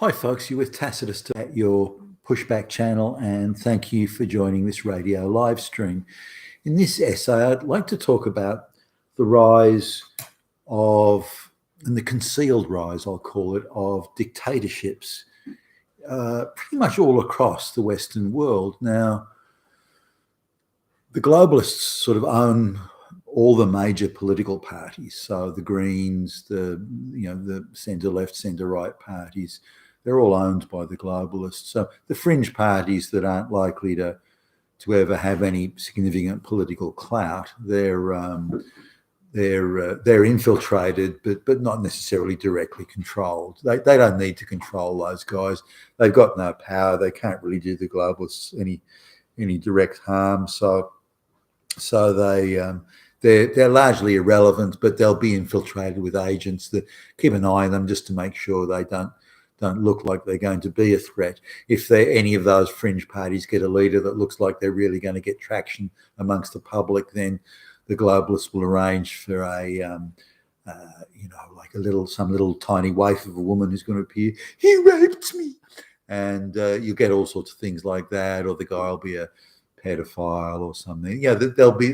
Hi folks, you're with Tacitus at your Pushback channel, and thank you for joining this radio live stream. In this essay, I'd like to talk about the rise of, and the concealed rise, I'll call it, of dictatorships pretty much all across the Western world. Now, the globalists sort of own all the major political parties. So the Greens, the centre-left, centre-right parties, they're all owned by the globalists. So the fringe parties that aren't likely to ever have any significant political clout, they're infiltrated, but not necessarily directly controlled. They don't need to control those guys. They've got no power. They can't really do the globalists any direct harm. So they're largely irrelevant, but they'll be infiltrated with agents that keep an eye on them just to make sure they don't look like they're going to be a threat. If any of those fringe parties get a leader that looks like they're really going to get traction amongst the public, then the globalists will arrange for some little tiny waif of a woman who's going to appear. He raped me, and you get all sorts of things like that, or the guy will be a pedophile or something. Yeah, they'll be,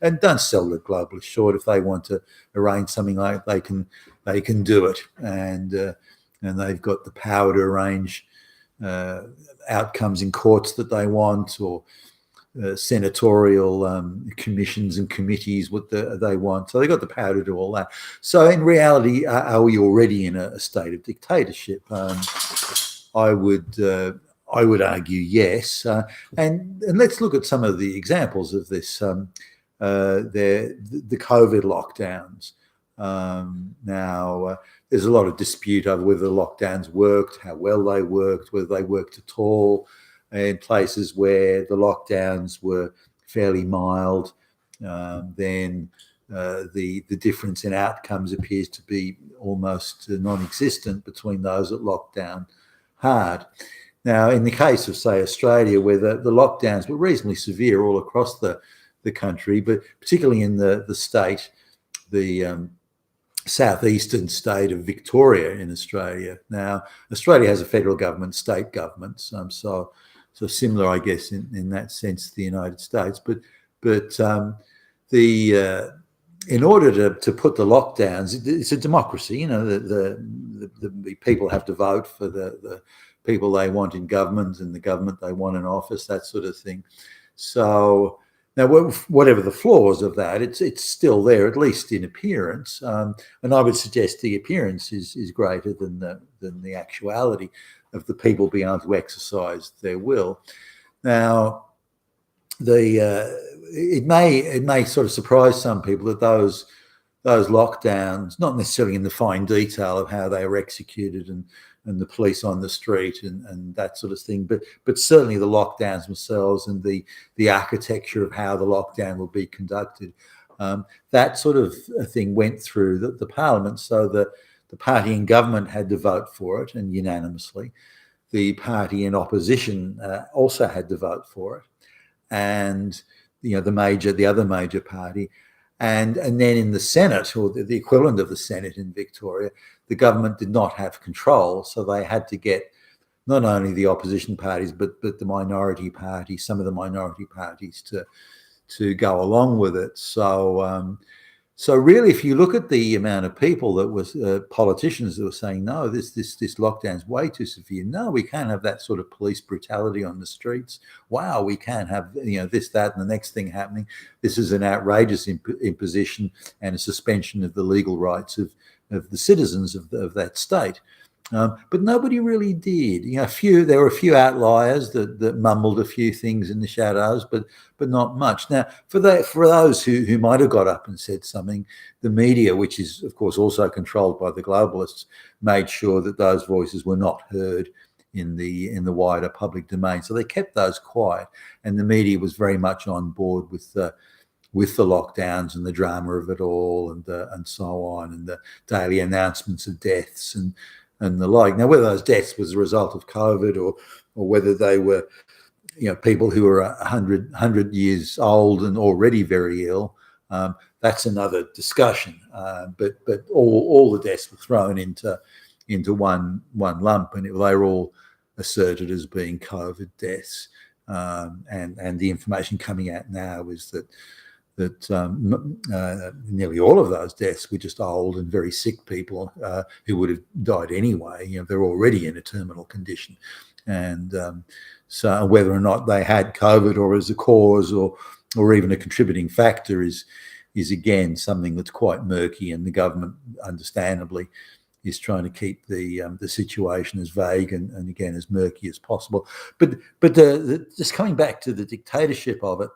and don't sell the globalists short. If they want to arrange something like they can do it, and they've got the power to arrange outcomes in courts that they want, or senatorial commissions and committees what they want. So they've got the power to do all that. So in reality, are we already in a state of dictatorship? I would argue yes. And let's look at some of the examples of this. The COVID lockdowns. Now, there's a lot of dispute over whether the lockdowns worked, how well they worked, whether they worked at all. In places where the lockdowns were fairly mild, then the difference in outcomes appears to be almost non-existent between those that locked down hard. Now, in the case of, say, Australia, where the lockdowns were reasonably severe all across the country, but particularly in the state, the southeastern state of Victoria in Australia. Now, Australia has a federal government, state governments, so similar, I guess, in that sense to the United States. But in order to put the lockdowns, it's a democracy. You know, the people have to vote for the people they want in government and the government they want in office, that sort of thing. So now, whatever the flaws of that, it's still there, at least in appearance. And I would suggest the appearance is greater than the actuality of the people being able to exercise their will. Now, it may sort of surprise some people that those lockdowns, not necessarily in the fine detail of how they were executed and the police on the street and that sort of thing, but certainly the lockdowns themselves and the architecture of how the lockdown will be conducted, that sort of thing went through the parliament, so that the party in government had to vote for it, and unanimously. The party in opposition also had to vote for it, and the other major party, and then in the Senate, or the equivalent of the Senate in Victoria, the government did not have control, so they had to get not only the opposition parties but the minority parties, some of the minority parties, to go along with it. So really, if you look at the amount of people that was politicians that were saying, no, this lockdown is way too severe. No, we can't have that sort of police brutality on the streets. Wow, we can't have this, that, and the next thing happening. This is an outrageous imposition and a suspension of the legal rights of the citizens of that state. But nobody really did. There were a few outliers that mumbled a few things in the shadows, but not much. Now, for those who might have got up and said something, the media, which is of course also controlled by the globalists, made sure that those voices were not heard in the wider public domain. So they kept those quiet, and the media was very much on board with the lockdowns and the drama of it all, and so on, and the daily announcements of deaths and the like. Now, whether those deaths was a result of COVID or whether they were, people who were 100 years old and already very ill, that's another discussion. But all the deaths were thrown into one lump, and they were all asserted as being COVID deaths. And the information coming out now is that nearly all of those deaths were just old and very sick people who would have died anyway. They're already in a terminal condition, and so whether or not they had COVID or as a cause or even a contributing factor is again something that's quite murky, and the government, understandably, is trying to keep the situation as vague and again as murky as possible. But just coming back to the dictatorship of it,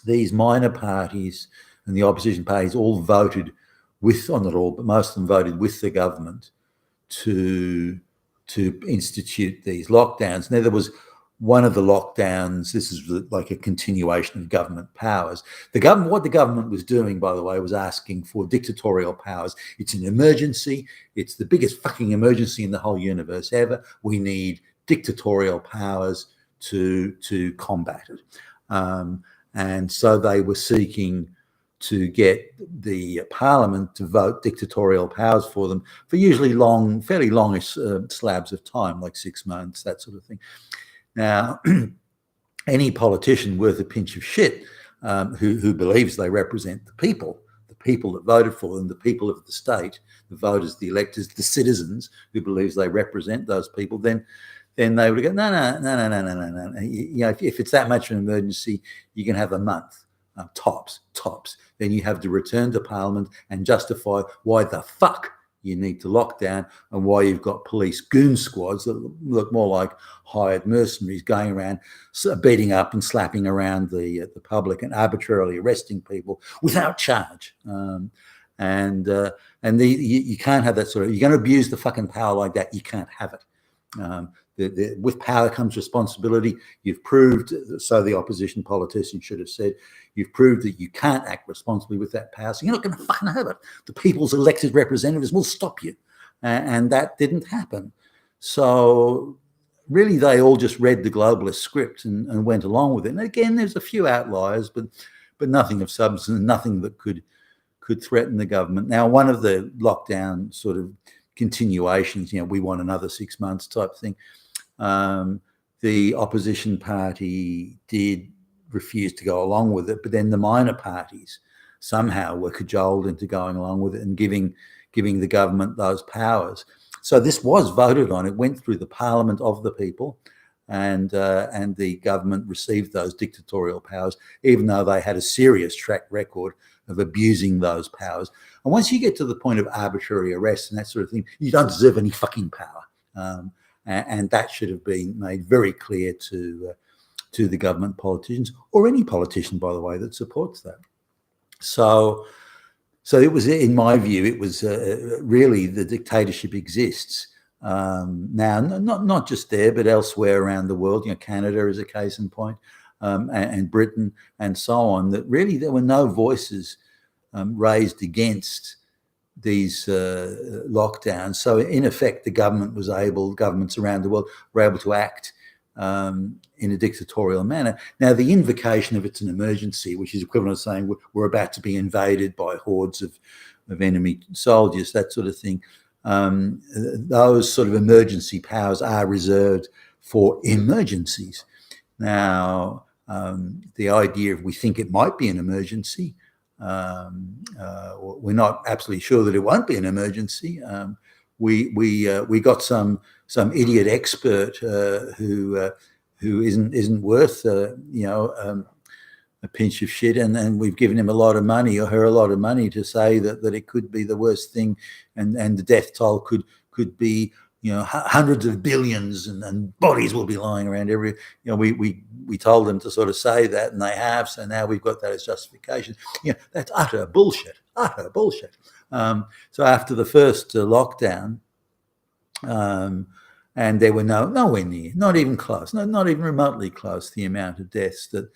these minor parties and the opposition parties all voted with, or not all, but most of them voted with the government to institute these lockdowns. Now, there was one of the lockdowns, this is like a continuation of government powers. What the government was doing, by the way, was asking for dictatorial powers. It's an emergency. It's the biggest fucking emergency in the whole universe ever. We need dictatorial powers to combat it. And so they were seeking to get the parliament to vote dictatorial powers for them for usually fairly longish slabs of time, like 6 months, that sort of thing. Now, any politician worth a pinch of shit who believes they represent the people that voted for them, the people of the state, the voters, the electors, the citizens, who believes they represent those people, then they would go, no. If it's that much of an emergency, you can have a month, tops. Then you have to return to Parliament and justify why the fuck you need to lock down and why you've got police goon squads that look more like hired mercenaries going around beating up and slapping around the public and arbitrarily arresting people without charge. You can't have that sort of, you're going to abuse the fucking power like that, you can't have it. With power comes responsibility. You've proved, so the opposition politician should have said, you've proved that you can't act responsibly with that power, so you're not going to fucking have it. The people's elected representatives will stop you. And that didn't happen. So really they all just read the globalist script and went along with it. And again, there's a few outliers, but nothing of substance, nothing that could threaten the government. Now, one of the lockdown sort of continuations, we want another 6 months type thing. The opposition party did refuse to go along with it, but then the minor parties somehow were cajoled into going along with it and giving the government those powers. So this was voted on. It went through the Parliament of the people, and the government received those dictatorial powers, even though they had a serious track record of abusing those powers. And once you get to the point of arbitrary arrest and that sort of thing, you don't deserve any fucking power. And that should have been made very clear to the government politicians, or any politician, by the way, that supports that. So it was, in my view, it was really the dictatorship exists now, not just there, but elsewhere around the world. Canada is a case in point, and Britain and so on. That really there were no voices raised against these lockdowns. So in effect, governments around the world were able to act in a dictatorial manner. Now, the invocation of it's an emergency, which is equivalent to saying we're about to be invaded by hordes of enemy soldiers, that sort of thing. Those sort of emergency powers are reserved for emergencies. Now, the idea of we think it might be an emergency, we're not absolutely sure that it won't be an emergency. We got some idiot expert who isn't worth a pinch of shit, and we've given him a lot of money, or her a lot of money, to say that it could be the worst thing, and the death toll could be hundreds of billions, and bodies will be lying around every. We told them to sort of say that, and they have. So now we've got that as justification. That's utter bullshit. So after the first lockdown, and there were nowhere near, not even close, not even remotely close, the amount of deaths that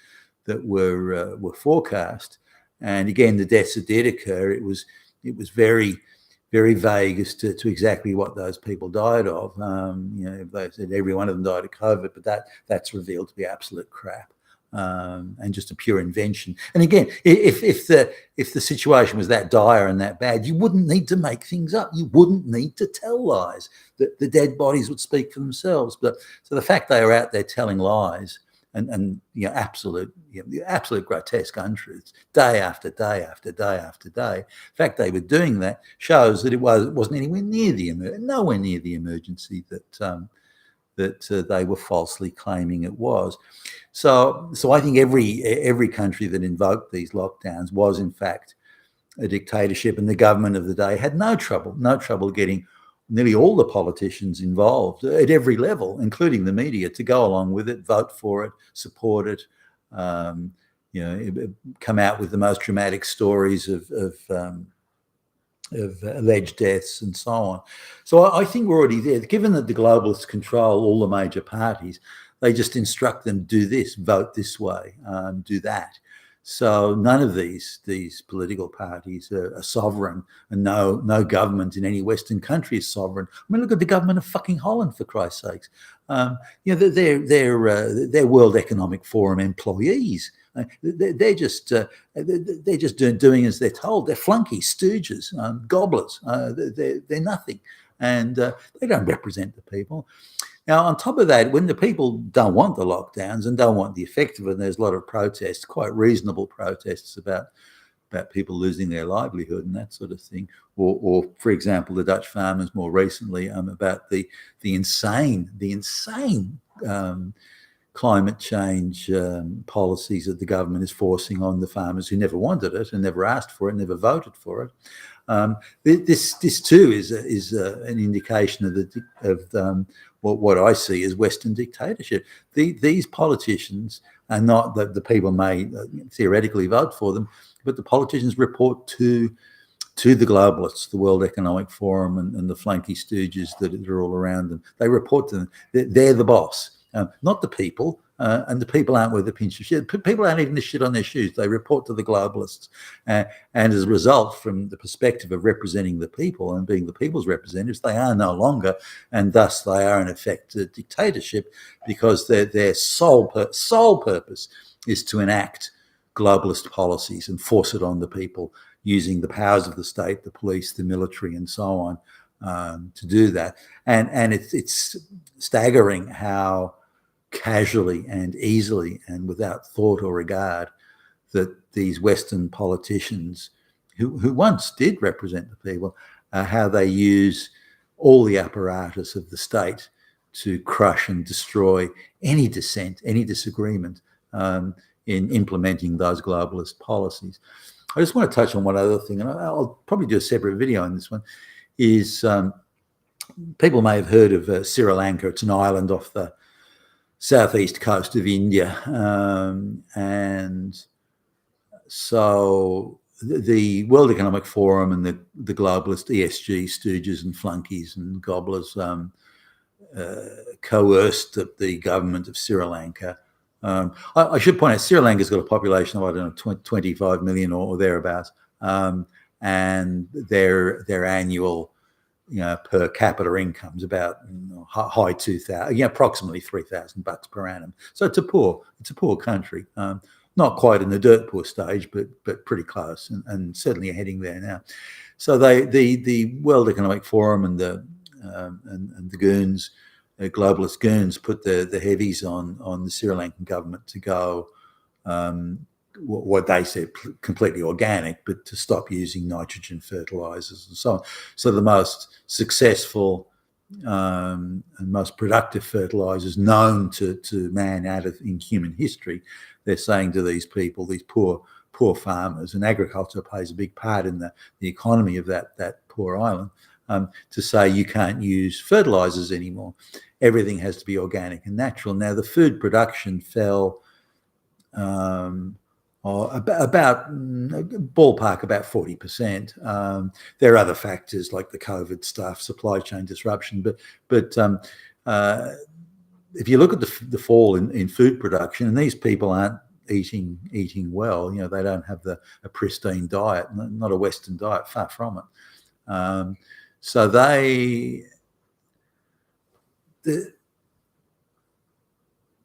were forecast. And again, the deaths that did occur, it was very, very vague as to exactly what those people died of. They said every one of them died of COVID, but that's revealed to be absolute crap. and just a pure invention. And again, if the situation was that dire and that bad, you wouldn't need to make things up. You wouldn't need to tell lies. The dead bodies would speak for themselves. But so the fact they are out there telling lies and absolute grotesque untruths day after day after day after day. The fact they were doing that shows that it wasn't anywhere near nowhere near the emergency that they were falsely claiming it was. So I think every country that invoked these lockdowns was in fact a dictatorship, and the government of the day had no trouble getting nearly all the politicians involved at every level, including the media, to go along with it, vote for it, support it, come out with the most dramatic stories of alleged deaths and so on. So I think we're already there. Given that the globalists control all the major parties, they just instruct them, do this, vote this way, do that. So none of these political parties are sovereign, and no government in any Western country is sovereign. I mean, look at the government of fucking Holland, for Christ's sakes. They're World Economic Forum employees. They're just doing as they're told. They're flunkies, stooges, gobblers. They're nothing, and they don't represent the people. Now, on top of that, when the people don't want the lockdowns and don't want the effect of it, and there's a lot of protests, quite reasonable protests about people losing their livelihood and that sort of thing, or for example, the Dutch farmers more recently about the insane climate change policies that the government is forcing on the farmers who never wanted it and never asked for it, never voted for it. This too is an indication of what I see as Western dictatorship. These politicians are not that the people may theoretically vote for them, but the politicians report to the globalists, the World Economic Forum, and the flunky stooges that are all around them. They report to them. They're the boss, not the people. And the people aren't worth a pinch of shit. People aren't even the shit on their shoes. They report to the globalists. And as a result, from the perspective of representing the people and being the people's representatives, they are no longer, and thus they are in effect a dictatorship, because their sole purpose is to enact globalist policies and force it on the people using the powers of the state, the police, the military, and so on to do that. And it's staggering how casually and easily and without thought or regard that these Western politicians who once did represent the people, how they use all the apparatus of the state to crush and destroy any dissent, any disagreement in implementing those globalist policies. I just want to touch on one other thing, and I'll probably do a separate video on this one, is people may have heard of Sri Lanka. It's an island off the southeast coast of India, and so the World Economic Forum and the globalist ESG stooges and flunkies and gobblers coerced the government of Sri Lanka. I should point out Sri Lanka's got a population of, I don't know, 25 million or thereabouts, and their annual per capita income's about high 2,000, approximately $3,000 per annum. So it's a poor country, not quite in the dirt poor stage, but pretty close, and certainly heading there now. So the World Economic Forum and the goons, globalist goons, put the heavies on the Sri Lankan government to go what they said completely organic, but to stop using nitrogen fertilizers and so on. So the most successful and most productive fertilizers known to man in human history, they're saying to these people, these poor farmers, and agriculture plays a big part in the economy of that poor island, to say you can't use fertilizers anymore. Everything has to be organic and natural. Now the food production fell about ballpark about 40%. There are other factors like the COVID stuff, supply chain disruption, but if you look at the fall in food production, and these people aren't eating well, they don't have a pristine diet, not a Western diet, far from it. So they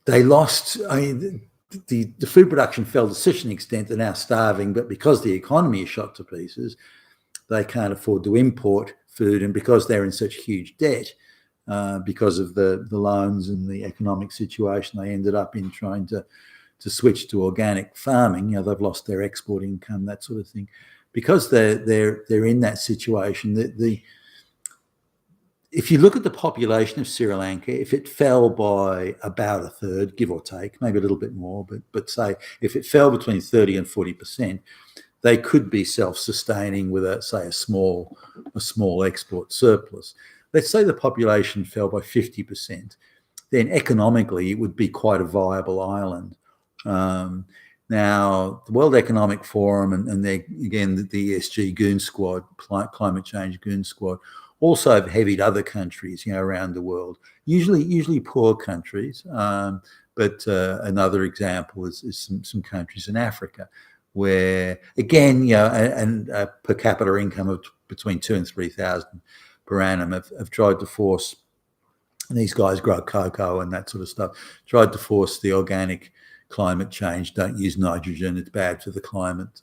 lost. the food production fell to such an extent they're now starving, but because the economy is shot to pieces, they can't afford to import food, and because they're in such huge debt, because of the loans and the economic situation they ended up in, trying to switch to organic farming. They've lost their export income, that sort of thing. Because they're in that situation, if you look at the population of Sri Lanka, if it fell by about a third, give or take, maybe a little bit more, but say if it fell between 30 and 40%, they could be self-sustaining with a small export surplus. Let's say the population fell by 50%, then economically it would be quite a viable island. Now, the World Economic Forum and the ESG Goon Squad, Climate Change Goon Squad, also have heavied other countries, around the world, usually poor countries. But another example is some countries in Africa, where again, and per capita income of between 2,000 and 3,000 per annum have tried to force. And these guys grow cocoa and that sort of stuff. Tried to force the organic climate change. Don't use nitrogen; it's bad for the climate.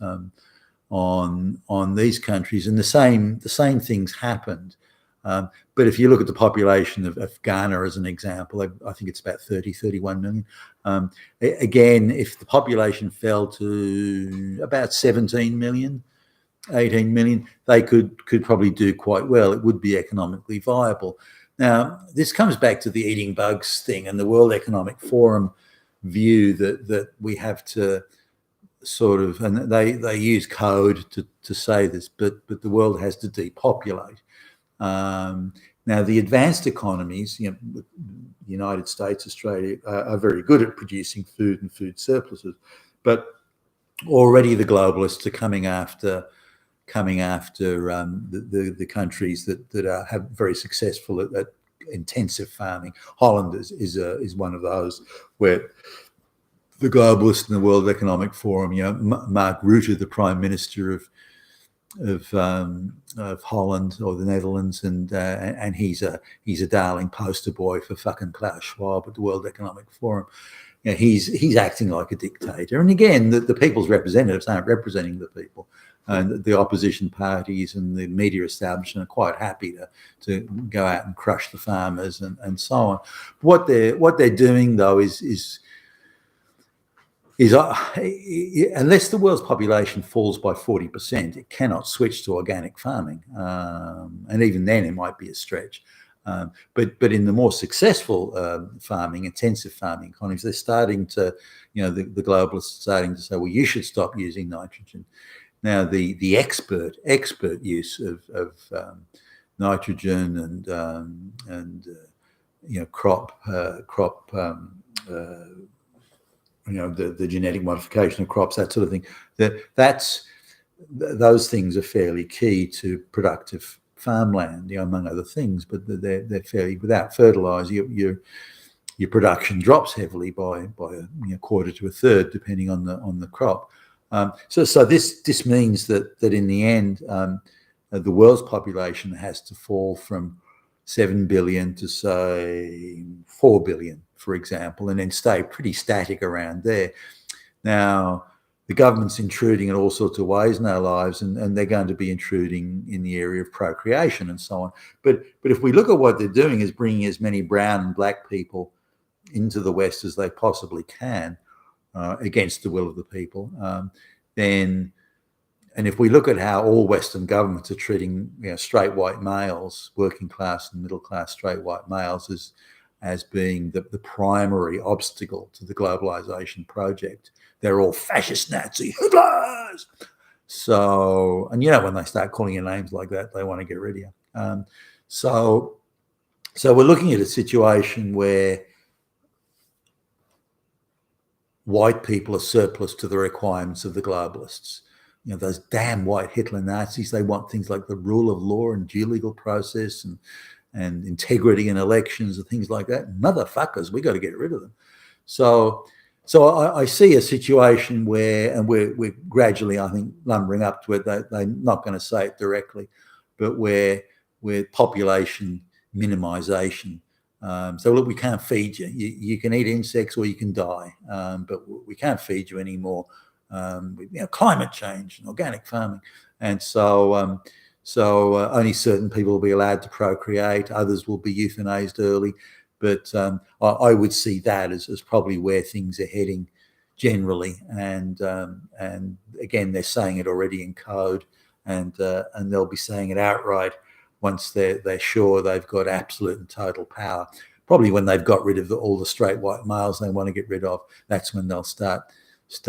On these countries, and the same things happened. But if you look at the population of Ghana as an example, I think it's about 31 million. Again, if the population fell to about 17 million, 18 million, they could probably do quite well. It would be economically viable. Now, this comes back to the eating bugs thing and the World Economic Forum view that we have to sort of, and they use code to say this, but the world has to depopulate. Now, the advanced economies, the United States, Australia, are very good at producing food and food surpluses, but already the globalists are coming after the countries that have very successful at intensive farming. Holland is one of those where the globalists in the World Economic Forum, Mark Rutte, the Prime Minister of Holland or the Netherlands, and he's a darling poster boy for fucking Klaus Schwab at the World Economic Forum. He's acting like a dictator, and again, the people's representatives aren't representing the people, and the opposition parties and the media establishment are quite happy to go out and crush the farmers and so on. What they're doing though is unless the world's population falls by 40%, it cannot switch to organic farming, and even then it might be a stretch. But in the more successful intensive farming economies, they're starting to, the globalists are starting to say, well, you should stop using nitrogen. Now, the expert use of nitrogen and crop. The genetic modification of crops, that sort of thing. Those things are fairly key to productive farmland, among other things. But they're fairly, without fertilizer, your production drops heavily by a quarter to a third, depending on the crop. So this means that in the end, the world's population has to fall from 7 billion to say 4 billion, for example, and then stay pretty static around there. Now, the government's intruding in all sorts of ways in our lives, and they're going to be intruding in the area of procreation and so on. But if we look at what they're doing is bringing as many brown and black people into the West as they possibly can, against the will of the people, and if we look at how all Western governments are treating straight white males, working class and middle class straight white males, as being the primary obstacle to the globalization project, they're all fascist Nazi Hitlers. So, and when they start calling you names like that, they want to get rid of you. So we're looking at a situation where white people are surplus to the requirements of the globalists. Those damn white Hitler Nazis, they want things like the rule of law and due legal process and integrity in elections and things like that. Motherfuckers, we got to get rid of them. So I see a situation where, and we're gradually, I think, lumbering up to it. They're not going to say it directly, but where population minimization So look, we can't feed you. You can eat insects or you can die, but we can't feed you anymore. Climate change and organic farming, and so only certain people will be allowed to procreate. Others will be euthanized early. But I would see that as probably where things are heading generally. And again, they're saying it already in code, and they'll be saying it outright once they're sure they've got absolute and total power. Probably when they've got rid of all the straight white males they want to get rid of, that's when they'll start just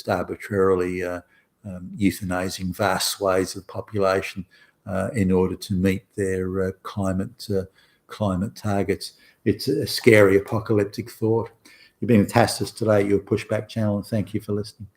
arbitrarily euthanizing vast swathes of the population in order to meet their climate targets. It's a scary apocalyptic thought. You've been fantastic today at your Pushback channel, and thank you for listening.